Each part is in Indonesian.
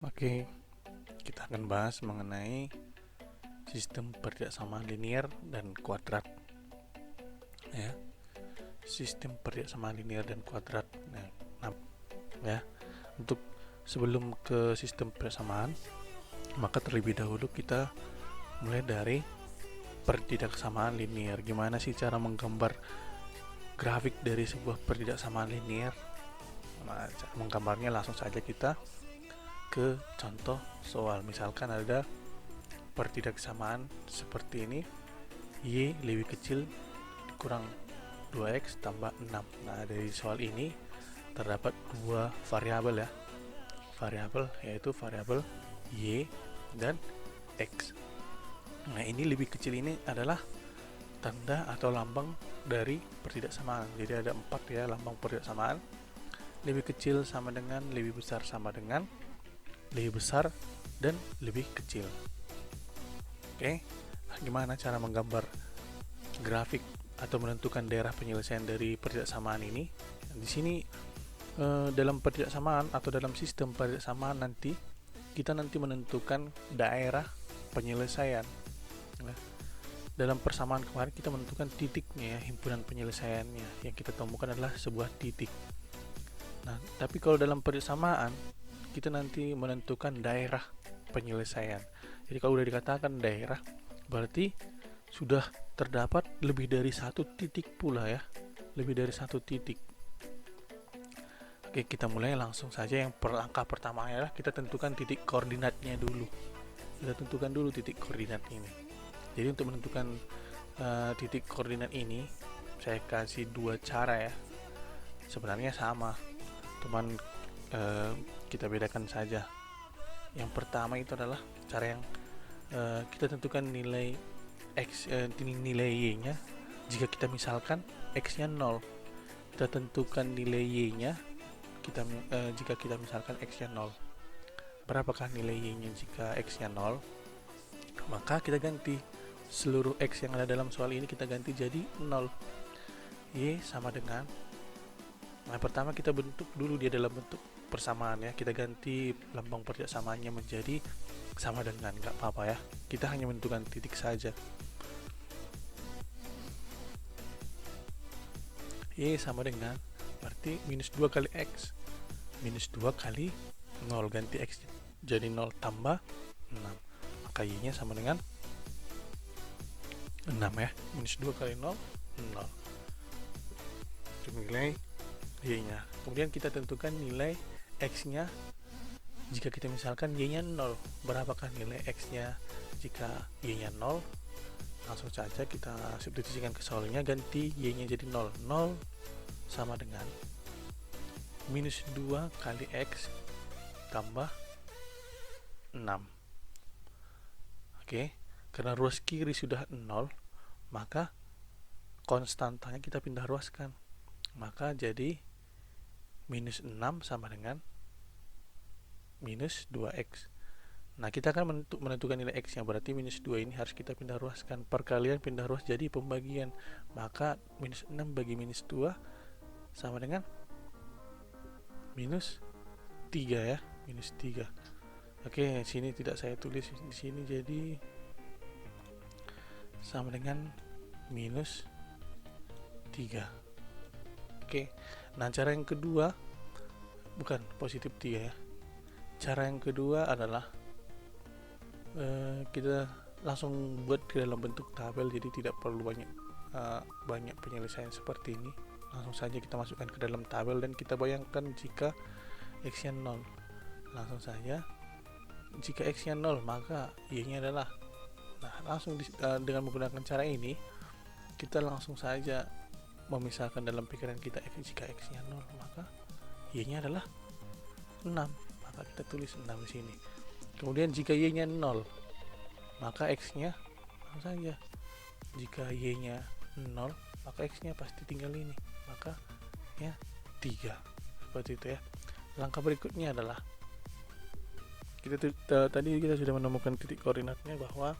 Oke, kita akan bahas mengenai sistem perjaksamaan linear dan kuadrat. Ya, sistem perjaksamaan linear dan kuadrat. Ya, untuk sebelum ke sistem perjaksamaan, maka terlebih dahulu kita mulai dari perjaksamaan linear. Gimana sih cara menggambar grafik dari sebuah perjaksamaan linear? Nah, cara menggambarnya langsung saja kita ke contoh soal. Misalkan ada pertidaksamaan seperti ini, Y lebih kecil kurang 2x tambah 6. Nah, dari soal ini terdapat dua variabel ya. Variabel yaitu variabel Y dan X. Nah, ini lebih kecil ini adalah tanda atau lambang dari pertidaksamaan. Jadi ada 4 ya lambang pertidaksamaan. Lebih kecil sama dengan, lebih besar sama dengan, lebih besar dan lebih kecil. Oke, nah, gimana cara menggambar grafik atau menentukan daerah penyelesaian dari perjaksamaan ini? Di sini dalam perjaksamaan atau dalam sistem perjaksamaan nanti kita menentukan daerah penyelesaian. Nah, dalam persamaan kemarin kita menentukan titiknya ya, himpunan penyelesaiannya. Yang kita temukan adalah sebuah titik. Nah, tapi kalau dalam perjaksamaan kita nanti menentukan daerah penyelesaian. Jadi kalau sudah dikatakan daerah, berarti sudah terdapat lebih dari satu titik pula ya, lebih dari satu titik. Oke, kita mulai langsung saja. Yang langkah pertama adalah kita tentukan titik koordinatnya dulu. Kita tentukan dulu titik koordinat ini. Jadi untuk menentukan titik koordinat ini, saya kasih dua cara ya. Sebenarnya sama, teman kita bedakan saja. Yang pertama itu adalah cara yang kita tentukan nilai x, nilai y-nya. Jika kita misalkan x-nya 0, kita tentukan nilai y-nya. Jika kita misalkan x-nya 0, berapakah nilai y-nya jika x-nya 0? Maka kita ganti seluruh x yang ada dalam soal ini, kita ganti jadi 0. Y sama dengan, nah pertama kita bentuk dulu dia dalam bentuk persamaan ya, kita ganti lambang perjaksamaannya menjadi sama dengan, nggak apa-apa ya, kita hanya menentukan titik saja. Y sama dengan, berarti minus 2 kali x, minus 2 kali 0, ganti x jadi 0 tambah 6, maka y nya sama dengan 6 ya, minus 2 kali 0, 0 itu nilai y nya. Kemudian kita tentukan nilai x nya. Jika kita misalkan y nya 0, berapakah nilai x nya jika y nya 0? Langsung saja kita substitusikan ke soalnya, ganti y nya jadi 0. 0 sama dengan minus 2 kali x tambah 6. Oke, karena ruas kiri sudah 0, maka konstantanya kita pindah ruaskan, maka jadi minus 6 sama dengan minus 2x. Nah, kita akan menentukan nilai x nya, berarti minus 2 ini harus kita pindah ruaskan. Perkalian pindah ruas jadi pembagian, maka minus 6 bagi minus 2 sama dengan minus 3 ya, minus 3. Oke, sini tidak saya tulis di sini, jadi sama dengan minus 3. Oke, nah cara yang kedua, bukan positif 3 ya. Cara yang kedua adalah kita langsung buat ke dalam bentuk tabel, jadi tidak perlu banyak penyelesaian seperti ini. Langsung saja kita masukkan ke dalam tabel dan kita bayangkan jika x nya 0. Langsung saja, jika x nya 0 maka y nya adalah, nah langsung dengan menggunakan cara ini kita langsung saja memisahkan dalam pikiran kita, jika x nya 0 maka y nya adalah 6, maka kita tulis 6 di sini. Kemudian jika y nya 0 maka x nya langsung saja, jika y nya 0 maka x nya pasti tinggal ini, maka ya 3, seperti itu ya. Langkah berikutnya adalah tadi kita sudah menemukan titik koordinatnya, bahwa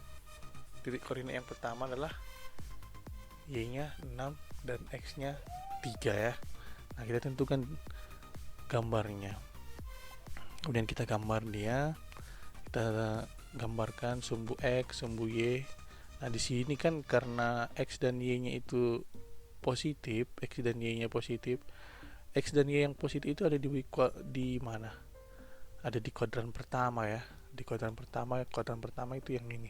titik koordinat yang pertama adalah y nya 6 dan x nya 3 ya. Nah, kita tentukan gambarnya. Kemudian kita gambar dia, kita gambarkan sumbu X, sumbu Y. Nah, di sini kan karena X dan Y-nya itu positif, X dan Y-nya positif. X dan Y yang positif itu ada di mana? Ada di kuadran pertama ya. Di kuadran pertama itu yang ini.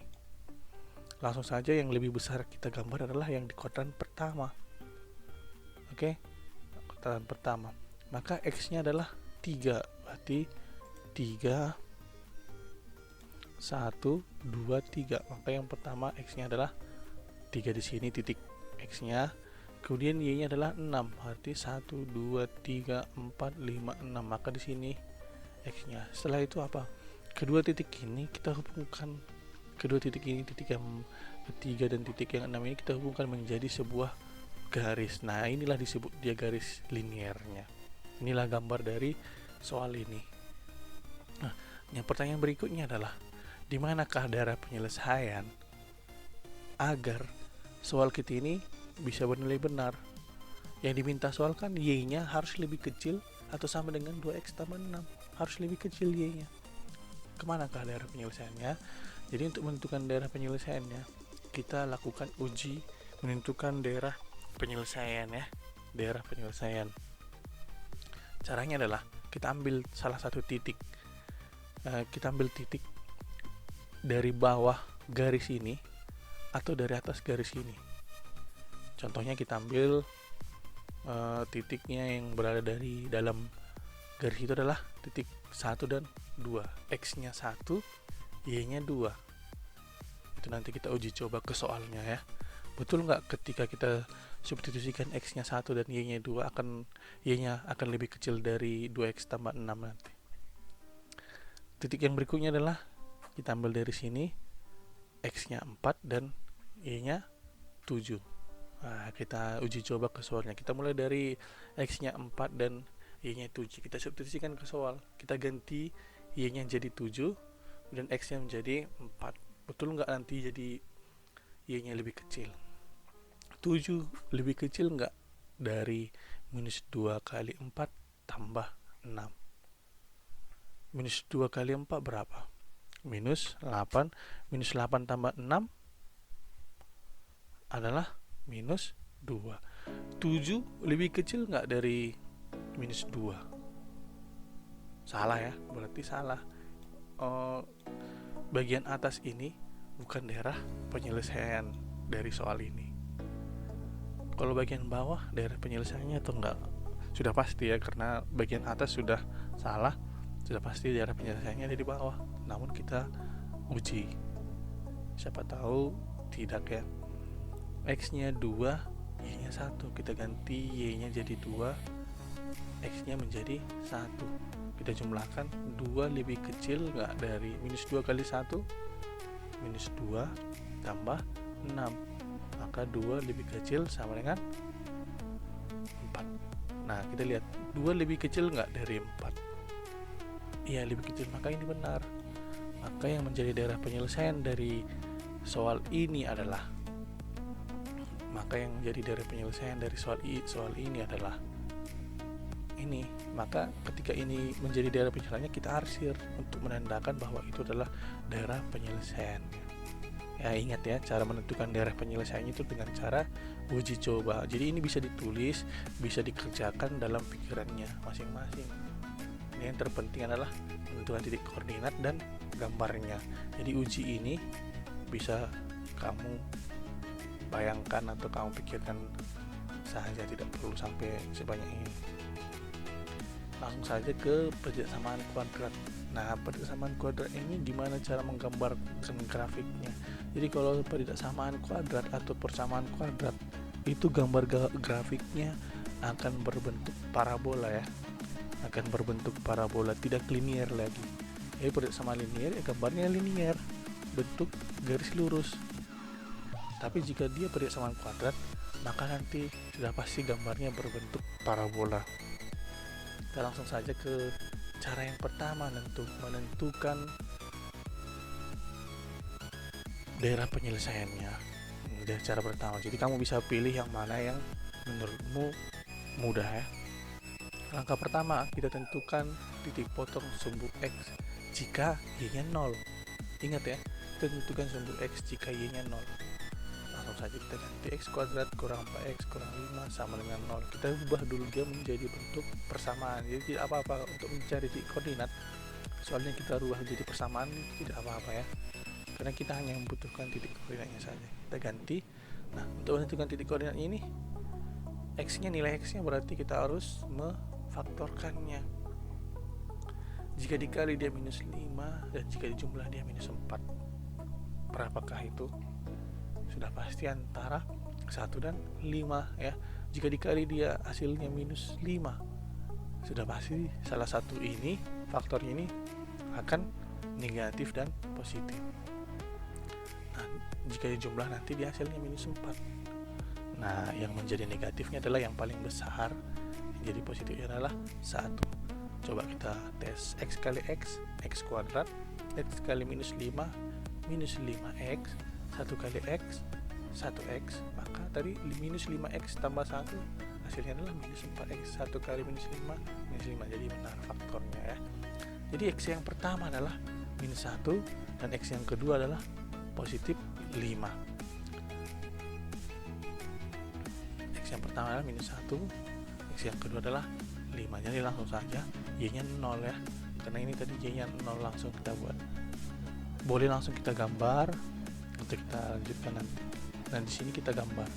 Langsung saja yang lebih besar kita gambar adalah yang di kuadran pertama. Oke. Kuadran pertama. Maka X-nya adalah 3. Berarti 3 1 2 3. Maka yang pertama X-nya adalah 3 di sini titik X-nya. Kemudian Y-nya adalah 6. Berarti 1 2 3 4 5 6. Maka di sini X-nya. Setelah itu apa? Kedua titik ini kita hubungkan. Kedua titik ini, titik yang ketiga dan titik yang 6 ini kita hubungkan menjadi sebuah garis. Nah, inilah disebut dia garis linearnya. Inilah gambar dari soal ini. Nah, yang pertanyaan berikutnya adalah di manakah daerah penyelesaian agar soal kita ini bisa bernilai benar? Yang diminta soal kan Y-nya harus lebih kecil atau sama dengan 2X tambah 6. Harus lebih kecil Y-nya. Kemanakah daerah penyelesaiannya? Jadi untuk menentukan daerah penyelesaiannya, kita lakukan uji menentukan daerah penyelesaian ya. Daerah penyelesaian. Caranya adalah kita ambil salah satu titik. Kita ambil titik dari bawah garis ini atau dari atas garis ini. Contohnya kita ambil titiknya yang berada dari dalam garis itu adalah titik 1 dan 2. X-nya 1, Y-nya 2. Itu nanti kita uji coba ke soalnya ya. Betul nggak ketika kita substitusikan X-nya 1 dan Y-nya 2 Y-nya akan lebih kecil dari 2X tambah 6 nanti. Titik yang berikutnya adalah kita ambil dari sini X-nya 4 dan Y-nya 7. Nah, kita uji coba ke soalnya. Kita mulai dari X-nya 4 dan Y-nya 7. Kita substitusikan ke soal. Kita ganti Y-nya jadi 7 dan X-nya menjadi 4. Betul nggak nanti jadi Y-nya lebih kecil? 7 lebih kecil nggak dari minus 2 kali 4 tambah 6? Minus 2 kali 4 berapa? Minus 8. Minus 8 tambah 6 adalah minus 2. 7 lebih kecil nggak dari minus 2? Salah ya, berarti salah. Bagian atas ini bukan daerah penyelesaian dari soal ini. Kalau bagian bawah daerah penyelesaiannya atau enggak? Sudah pasti ya, karena bagian atas sudah salah, sudah pasti daerah penyelesaiannya ada di bawah. Namun kita uji, siapa tahu tidak ya. X-nya 2, Y-nya 1. Kita ganti Y-nya jadi 2, X-nya menjadi 1. Kita jumlahkan 2 lebih kecil nggak dari minus 2 kali 1? Minus 2 tambah 6. Maka 2 lebih kecil sama dengan 4. Nah, kita lihat 2 lebih kecil nggak dari 4? Iya, lebih kecil, maka ini benar. Maka yang menjadi daerah penyelesaian dari soal ini adalah soal ini adalah ini. Maka ketika ini menjadi daerah penyelesaiannya, kita arsir untuk menandakan bahwa itu adalah daerah penyelesaian. Ya, ingat ya, cara menentukan daerah penyelesaiannya itu dengan cara uji coba. Jadi ini bisa ditulis, bisa dikerjakan dalam pikirannya masing-masing. Ini yang terpenting adalah menentukan titik koordinat dan gambarnya. Jadi uji ini bisa kamu bayangkan atau kamu pikirkan saja, tidak perlu sampai sebanyak ini. Langsung saja ke persamaan kuadrat. Nah, persamaan kuadrat ini gimana cara menggambarkan grafiknya? Jadi kalau persamaan kuadrat atau persamaan kuadrat itu gambar grafiknya akan berbentuk parabola ya. Akan berbentuk parabola, tidak linear lagi. Jadi persamaan linear ya gambarnya linear, bentuk garis lurus. Tapi jika dia persamaan kuadrat, maka nanti sudah pasti gambarnya berbentuk parabola. Kita langsung saja ke cara yang pertama, menentukan daerah penyelesaiannya. Dari cara pertama, jadi kamu bisa pilih yang mana yang menurutmu mudah ya. Langkah pertama, kita tentukan titik potong sumbu X jika Y-nya 0. Ingat ya, kita tentukan sumbu X jika Y-nya 0. Langsung saja kita ganti X kuadrat kurang 4X kurang 5 sama dengan 0. Kita ubah dulu dia menjadi bentuk persamaan. Jadi tidak apa-apa untuk mencari titik koordinat. Soalnya kita rubah menjadi persamaan tidak apa-apa ya. Karena kita hanya membutuhkan titik koordinatnya saja. Kita ganti. Nah, untuk menentukan titik koordinat ini, X-nya, nilai X-nya berarti kita harus memfaktorkannya. Jika dikali dia minus 5 dan jika dijumlah dia minus 4. Berapakah itu? Sudah pasti antara 1 dan 5 ya. Jika dikali dia hasilnya minus 5, sudah pasti salah satu ini, faktornya ini akan negatif dan positif. Nah, jika dijumlah nanti dia hasilnya minus 4. Nah, yang menjadi negatifnya adalah yang paling besar. Jadi positifnya adalah 1. Coba kita tes X kali X, X kuadrat, X kali minus 5, minus 5X, 1 kali X, 1X. Maka tadi minus 5X tambah 1, hasilnya adalah minus 4X. 1 kali minus 5, minus 5. Jadi benar faktornya ya. Jadi X yang pertama adalah minus 1 dan X yang kedua adalah positif 5. X yang pertama adalah minus 1, X yang kedua adalah 5. Jadi langsung saja Y-nya 0 ya. Karena ini tadi Y-nya 0, langsung kita buat. Boleh langsung kita gambar untuk kita lanjutkan nanti. Dan di sini kita gambar.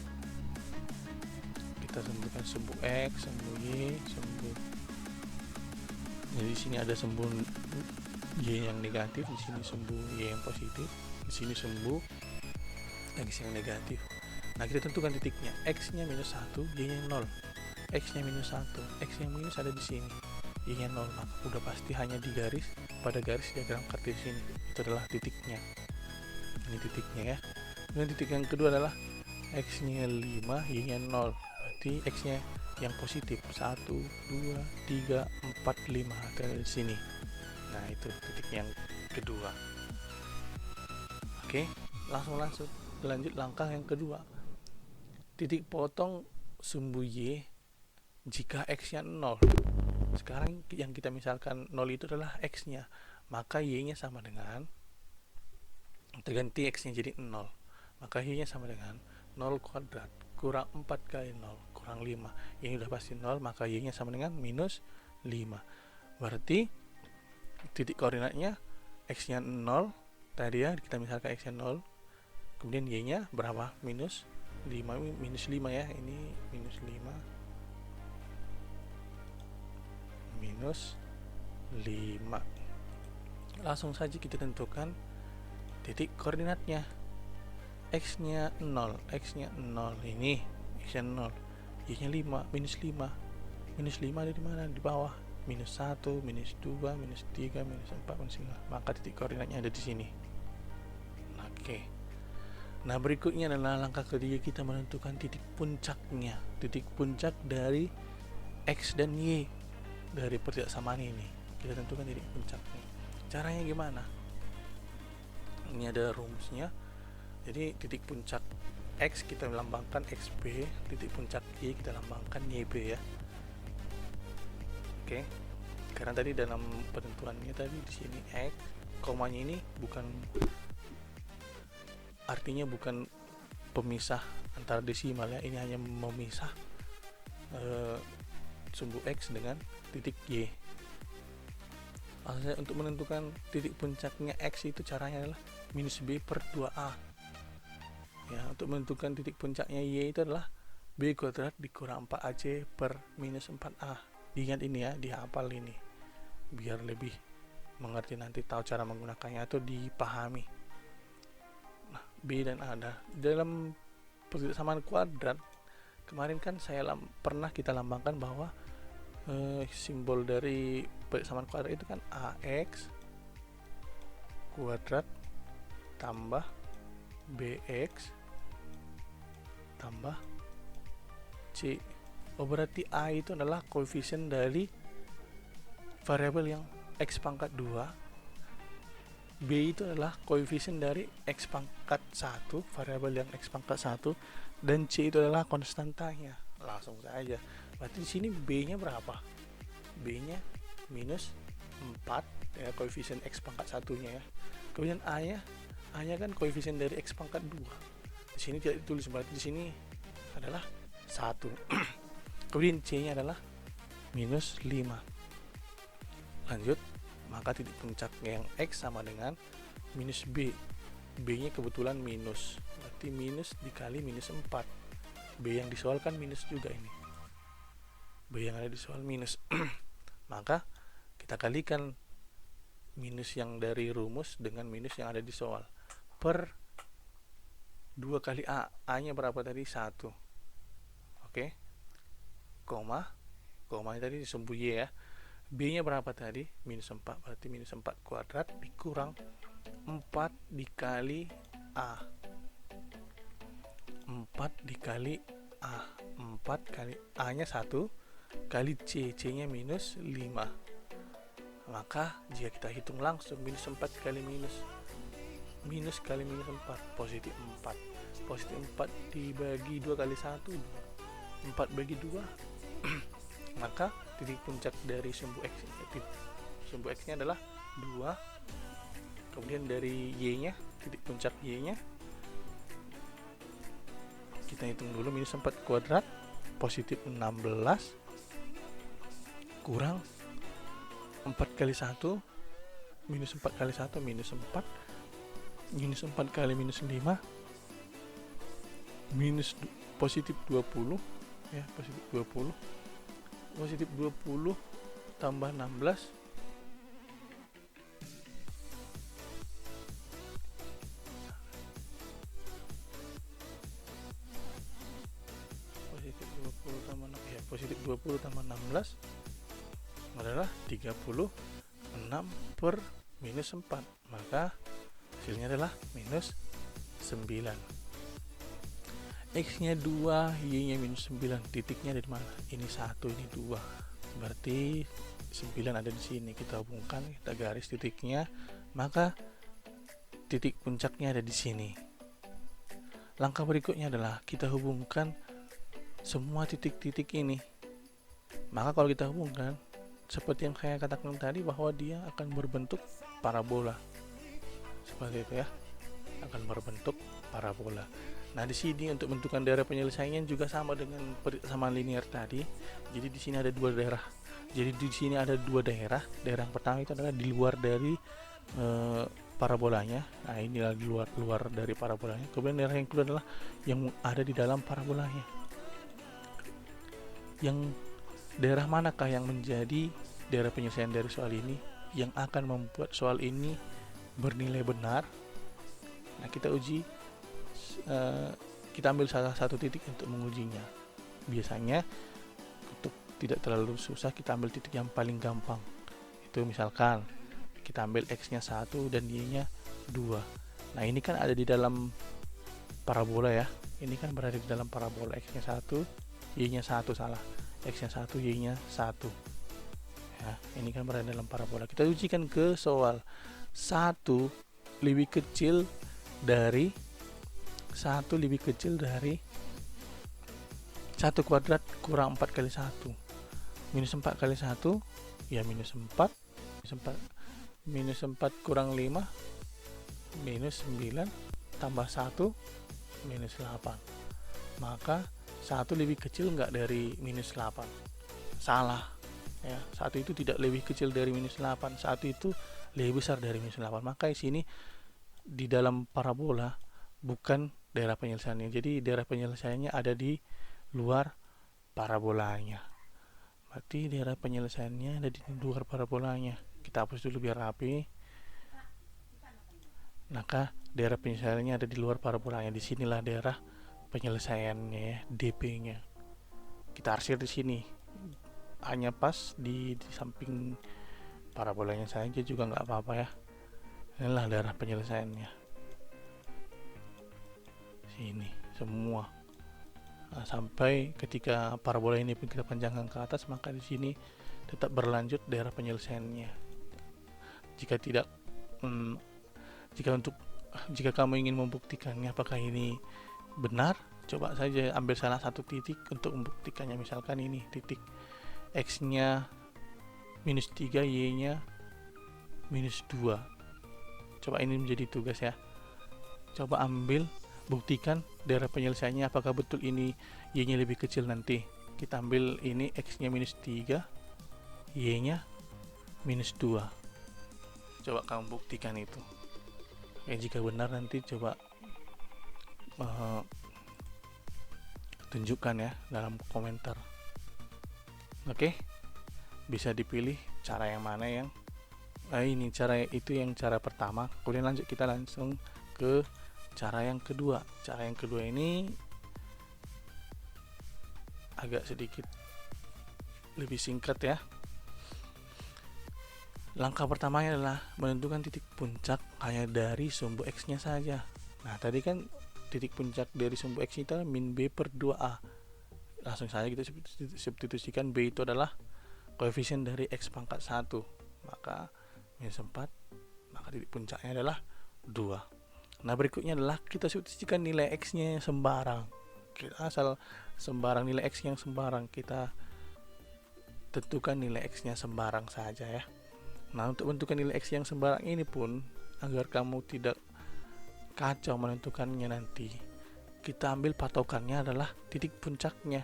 Kita tentukan sumbu X, sumbu Y, sumbu. Jadi di sini ada sumbu Y yang negatif, di sini sumbu Y yang positif, di sini sumbu X yang negatif. Nah, kita tentukan titiknya. X-nya minus 1, Y-nya 0. X-nya minus 1, X yang minus ada di sini, Y-nya 0, maka udah pasti hanya di garis, pada garis diagram Kartesian itu adalah titiknya. Ini titiknya ya. Dan titik yang kedua adalah X-nya 5, Y-nya 0. Berarti X-nya yang positif 1, 2, 3, 4, 5 ada di sini. Nah, itu titik yang kedua. Oke, langsung lanjut langkah yang kedua. Titik potong sumbu Y jika X-nya 0. Sekarang yang kita misalkan 0 itu adalah X-nya, maka Y-nya sama dengan, kita ganti X-nya jadi 0, maka Y-nya sama dengan 0 kuadrat kurang 4 kali 0 kurang 5. Ini udah pasti 0, maka Y-nya sama dengan minus 5. Berarti titik koordinatnya X-nya 0 tadi ya, kita misalkan X-nya 0, kemudian Y-nya berapa? Minus 5 ya, ini minus 5 minus 5. Langsung saja kita tentukan titik koordinatnya. X-nya 0, X-nya 0 ini, X-nya 0, Y-nya 5, minus 5. Minus 5 ada di mana? Di bawah. Minus 1, minus 2, minus 3, minus 4, minus 5. Maka titik koordinatnya ada di sini. Oke. Nah, berikutnya adalah langkah ketiga, kita menentukan titik puncaknya. Titik puncak dari X dan Y dari persamaan ini. Kita tentukan titik puncaknya. Caranya gimana? Ini ada rumusnya. Jadi titik puncak X kita lambangkan XB, titik puncak Y kita lambangkan YB ya. Oke. Karena tadi dalam penentuannya tadi di sini X, komanya ini bukan, artinya bukan pemisah antara desimal ya. Ini hanya memisah sumbu X dengan titik Y. Maksudnya untuk menentukan titik puncaknya X itu caranya adalah minus B per 2A. Ya, untuk menentukan titik puncaknya Y itu adalah B kuadrat dikurang 4AC per minus 4A. Diingat ini ya, dihafal ini. Biar lebih mengerti nanti, tahu cara menggunakannya atau dipahami. Nah, B dan A dalam persamaan kuadrat kemarin kan pernah kita lambangkan bahwa simbol dari persamaan kuadrat itu kan AX kuadrat tambah BX tambah C. Oh, berarti A itu adalah koefisien dari variabel yang X pangkat 2, B itu adalah koefisien dari X pangkat 1, variabel yang X pangkat 1, dan C itu adalah konstantanya. Langsung saja. Berarti di sini B-nya berapa? B-nya minus 4 ya, koefisien X pangkat 1-nya ya. Kemudian A-nya kan koefisien dari X pangkat 2. Di sini tidak ditulis, berarti di sini adalah 1. Kemudian C-nya adalah minus 5. Lanjut, maka titik puncaknya yang X sama dengan minus B. B-nya kebetulan minus, berarti minus dikali minus 4. B yang disoal kan minus juga ini. B yang ada di soal minus. Maka kita kalikan minus yang dari rumus dengan minus yang ada di soal. Per 2 kali A. A-nya berapa tadi? 1. Oke. Koma tadi disumbu Y ya. B-nya berapa tadi? Minus 4. Berarti minus 4 kuadrat dikurang 4 dikali A. 4 dikali A. 4 kali A-nya 1 kali C. C-nya minus 5. Maka jika kita hitung langsung, minus 4 kali minus kali minus 4, positif 4. Positif 4 dibagi 2 kali 1, 4 bagi 2. Maka titik puncak dari sumbu X nya adalah 2. Kemudian dari Y nya, titik puncak Y nya kita hitung dulu, minus 4 kuadrat positif 16 kurang 4 kali 1, minus 4 kali 1 minus 4, minus 4 kali minus 5 minus positif 20 ya, positif 20, positif 20 tambah 16 positif 20 tambah 16 adalah 36 per minus 4, maka hasilnya adalah minus 9. X nya 2, Y nya minus 9. Titiknya ada di mana? Ini 1, ini 2, berarti 9 ada di sini. Kita hubungkan, kita garis titiknya, maka titik puncaknya ada di sini. Langkah berikutnya adalah kita hubungkan semua titik-titik ini. Maka kalau kita hubungkan, seperti yang saya katakan tadi, bahwa dia akan berbentuk parabola. Seperti itu ya, akan berbentuk parabola. Nah, di sini untuk bentukan daerah penyelesaiannya juga sama dengan persamaan linear tadi. Jadi di sini ada dua daerah. Jadi di sini ada dua daerah. Daerah yang pertama itu adalah di luar dari parabolanya. Nah, inilah di luar dari parabolanya. Kemudian daerah yang kedua adalah yang ada di dalam parabolanya. Yang daerah manakah yang menjadi daerah penyelesaian dari soal ini yang akan membuat soal ini bernilai benar? Nah, kita uji, kita ambil salah satu titik untuk mengujinya. Biasanya untuk tidak terlalu susah, kita ambil titik yang paling gampang. Itu misalkan kita ambil X nya 1 dan Y nya 2. Nah, ini kan ada di dalam parabola ya. Ini kan berada di dalam parabola. X nya 1, Y nya 1, salah. X nya 1, Y nya 1 ya, ini kan berada dalam parabola. Kita ujikan ke soal. 1 lebih kecil dari 1 kuadrat kurang 4 kali 1. Minus 4 kali 1 ya minus 4. Minus 4 kurang 5 minus 9 tambah 1 minus 8. Maka 1 lebih kecil enggak dari minus 8? Salah ya, 1 itu tidak lebih kecil dari minus 8. 1 itu lebih besar dari minus 8. Maka di sini di dalam parabola bukan daerah penyelesaiannya. Jadi daerah penyelesaiannya ada di luar parabolanya. Berarti daerah penyelesaiannya ada di luar parabolanya. Kita hapus dulu biar rapi. Maka daerah penyelesaiannya ada di luar parabolanya. Disinilah daerah penyelesaiannya ya, DP-nya. Kita arsir di sini. Hanya pas di samping parabolanya saja juga nggak apa-apa ya. Inilah daerah penyelesaiannya. Sini semua. Nah, sampai ketika parabola ini kita panjangkan ke atas, maka di sini tetap berlanjut daerah penyelesaiannya. Jika tidak, jika kamu ingin membuktikannya apakah ini benar, coba saja ambil salah satu titik untuk membuktikannya. Misalkan ini titik X nya minus 3, Y nya minus 2. Coba ini menjadi tugas ya. Coba ambil, buktikan daerah penyelesaiannya apakah betul ini Y nya lebih kecil. Nanti kita ambil ini X nya minus 3, Y nya minus 2. Coba kamu buktikan itu. Jika benar nanti coba tunjukkan ya dalam komentar. Oke, bisa dipilih cara yang mana yang ini cara itu yang cara pertama. Kemudian kita langsung ke cara yang kedua. Cara yang kedua ini agak sedikit lebih singkat ya. Langkah pertamanya adalah menentukan titik puncak hanya dari sumbu X nya saja. Nah tadi kan titik puncak dari sumbu X itu adalah min B per 2A. Langsung saja kita substitusikan B itu adalah koefisien dari X pangkat 1, maka minus 4, maka titik puncaknya adalah 2. Nah berikutnya adalah kita substitusikan nilai X nya sembarang. Kita asal sembarang nilai X yang sembarang, kita tentukan nilai X nya sembarang saja ya. Nah untuk menentukan nilai X yang sembarang ini pun, agar kamu tidak kacau menentukannya nanti, kita ambil patokannya adalah titik puncaknya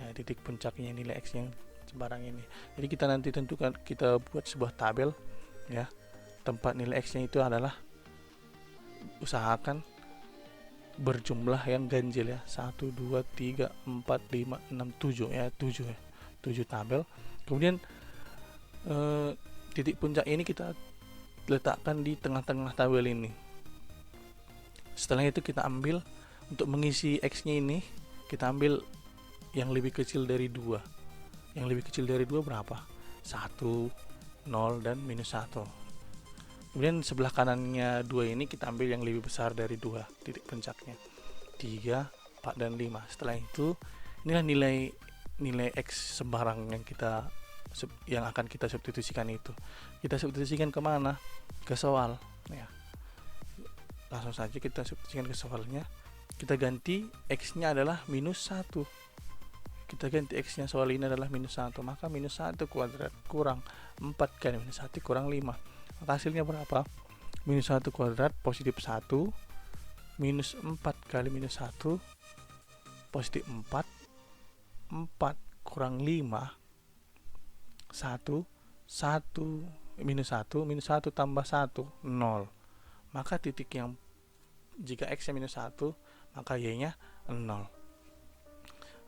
ya, titik puncaknya nilai X yang sembarang ini. Jadi kita nanti tentukan, kita buat sebuah tabel ya, tempat nilai X nya itu adalah, usahakan berjumlah yang ganjil ya, 1, 2, 3, 4, 5, 6, 7 ya, 7 tabel. Kemudian titik puncak ini kita letakkan di tengah-tengah tabel ini. Setelah itu kita ambil, untuk mengisi X nya ini kita ambil yang lebih kecil dari 2. Yang lebih kecil dari 2 berapa? 1, 0, dan minus 1. Kemudian sebelah kanannya 2 ini kita ambil yang lebih besar dari 2, titik puncaknya 3, 4, dan 5. Setelah itu inilah nilai X sembarang yang akan kita substitusikan itu. Kita substitusikan kemana? Ke soal ya. Langsung saja kita substitusikan ke soalnya. Kita ganti X nya adalah minus 1. Kita ganti X nya soal ini adalah minus 1, maka minus 1 kuadrat kurang 4 kali minus 1 kurang 5. Maka hasilnya berapa? Minus 1 kuadrat positif 1, minus 4 kali minus 1 positif 4, 4 kurang 5, 1, minus 1 tambah 1, 0. Maka titik yang, jika X nya minus 1, maka Y nya 0.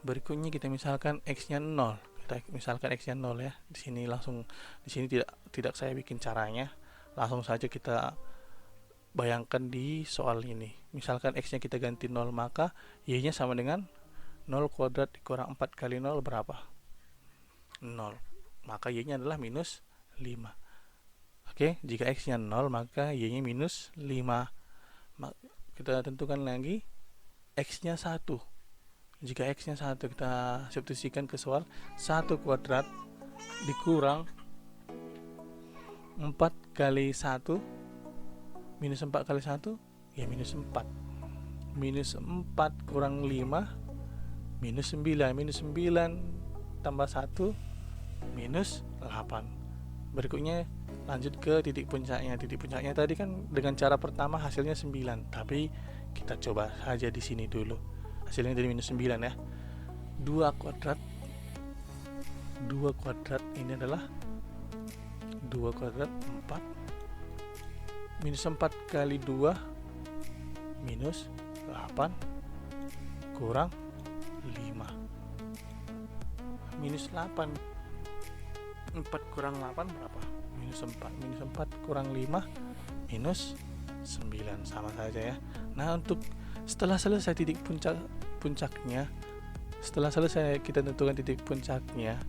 Berikutnya kita misalkan X nya 0. Kita misalkan X nya 0 ya. Di sini tidak saya bikin caranya. Langsung saja kita bayangkan di soal ini. Misalkan X nya kita ganti 0, maka Y nya sama dengan 0 kuadrat dikurang 4 kali 0 berapa? 0. Maka Y nya adalah minus 5. Oke, jika X nya 0 maka Y nya minus 5. Kita tentukan lagi X nya 1. Jika X nya 1 kita substitusikan ke soal, 1 kuadrat dikurang 4 kali 1 minus 4 kali 1 ya minus 4. Minus 4 kurang 5 minus 9. Minus 9 tambah 1 minus 8. Berikutnya lanjut ke titik puncaknya. Titik puncaknya tadi kan dengan cara pertama hasilnya 9, tapi kita coba saja di sini dulu. Hasilnya dari minus 9 ya. 2 kuadrat ini adalah 2 kuadrat 4 minus 4 kali 2 minus 8 kurang 5 minus 8. 4 kurang 8 berapa? Minus 4. Minus 4 kurang 5 minus 9, sama saja ya. Nah untuk setelah selesai titik puncaknya, setelah selesai kita tentukan titik puncaknya,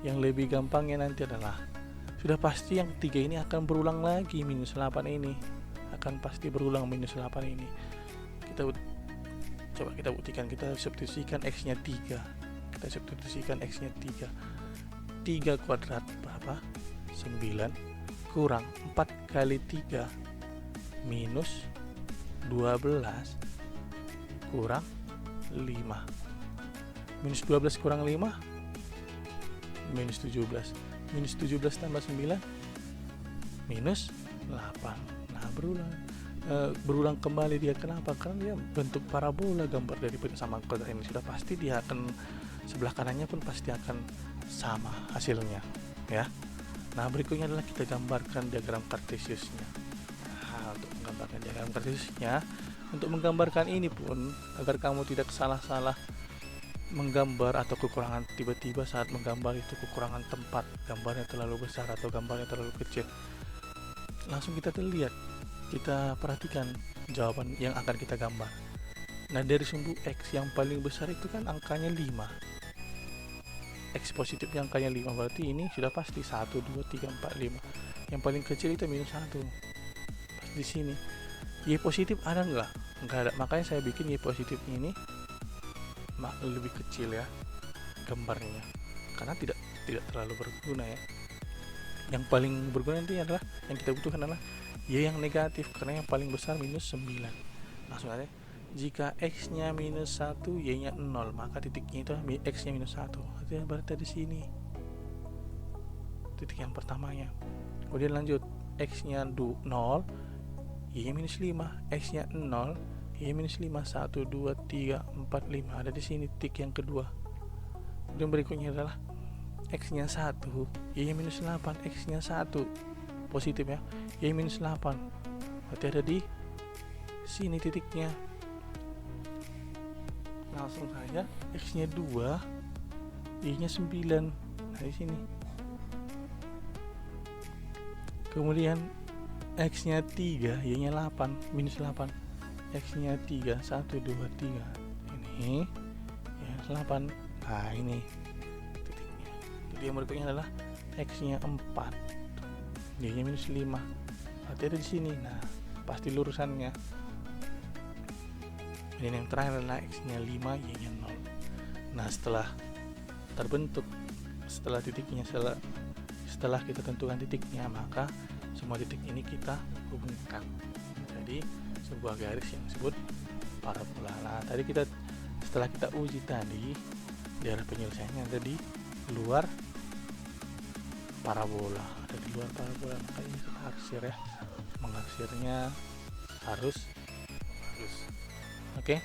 yang lebih gampangnya nanti adalah, sudah pasti yang 3 ini akan berulang lagi. Minus 8 ini akan pasti berulang, minus 8 ini. Coba kita buktikan. Kita substitusikan X nya 3. Kita substitusikan X nya 3. 3 kuadrat berapa? 9 kurang 4 kali 3 minus 12 kurang 5. Minus 12 kurang 5 minus 17. minus 17 tambah 9 minus 8. Nah, berulang kembali dia. Kenapa? Karena dia bentuk parabola gambar dari persamaan kuadrat ini. Sudah pasti dia akan sebelah kanannya pun pasti akan sama hasilnya, ya. Nah, berikutnya adalah kita gambarkan diagram kartesiusnya. Nah, untuk menggambarkan diagram kartesiusnya, untuk menggambarkan ini pun agar kamu tidak salah-salah menggambar atau kekurangan tiba-tiba saat menggambar itu kekurangan tempat, gambarnya terlalu besar atau gambarnya terlalu kecil. Langsung kita lihat, kita perhatikan jawaban yang akan kita gambar. Nah, dari sumbu X yang paling besar itu kan angkanya 5. X positifnya angkanya 5, berarti ini sudah pasti 1, 2, 3, 4, 5. Yang paling kecil itu minus 1. Pas di sini. Y positif ada enggak? Enggak ada. Makanya saya bikin Y positif ini lebih kecil ya gambarnya. Karena tidak terlalu berguna ya. Yang paling berguna nanti adalah yang kita butuhkan adalah Y yang negatif, karena yang paling besar minus 9. Langsung aja. Jika X nya minus 1, Y nya 0, maka titiknya itu X nya minus 1. Artinya berarti di sini titik yang pertamanya. Kemudian lanjut, X nya 0, Y nya minus 5. X nya 0, Y minus 5, 1, 2, 3, 4, 5. Ada di sini titik yang kedua. Kemudian berikutnya adalah X nya 1, Y minus 8. X nya 1 positif ya, Y minus 8. Berarti ada di sini titiknya. Langsung saja, X nya 2, Y nya 9. Nah, di sini. Kemudian X nya 3, Y nya 8, minus 8. X nya 3, 1, 2, 3. Ini ya 8. Nah, ini titiknya. Jadi yang berikutnya adalah X nya 4, Y nya minus 5. Berarti ada di sini. Nah, pasti lurusannya. Dan yang terakhir adalah X nya 5, Y nya 0. Nah, setelah terbentuk, setelah titiknya, setelah kita tentukan titiknya, maka semua titik ini kita hubungkan. Jadi sebuah garis yang disebut parabola. Nah, tadi setelah kita uji tadi, daerah penyelesaiannya ada di luar parabola. Ada di luar parabola, makanya kita arsir ya. Mengarsirnya harus bagus. Oke.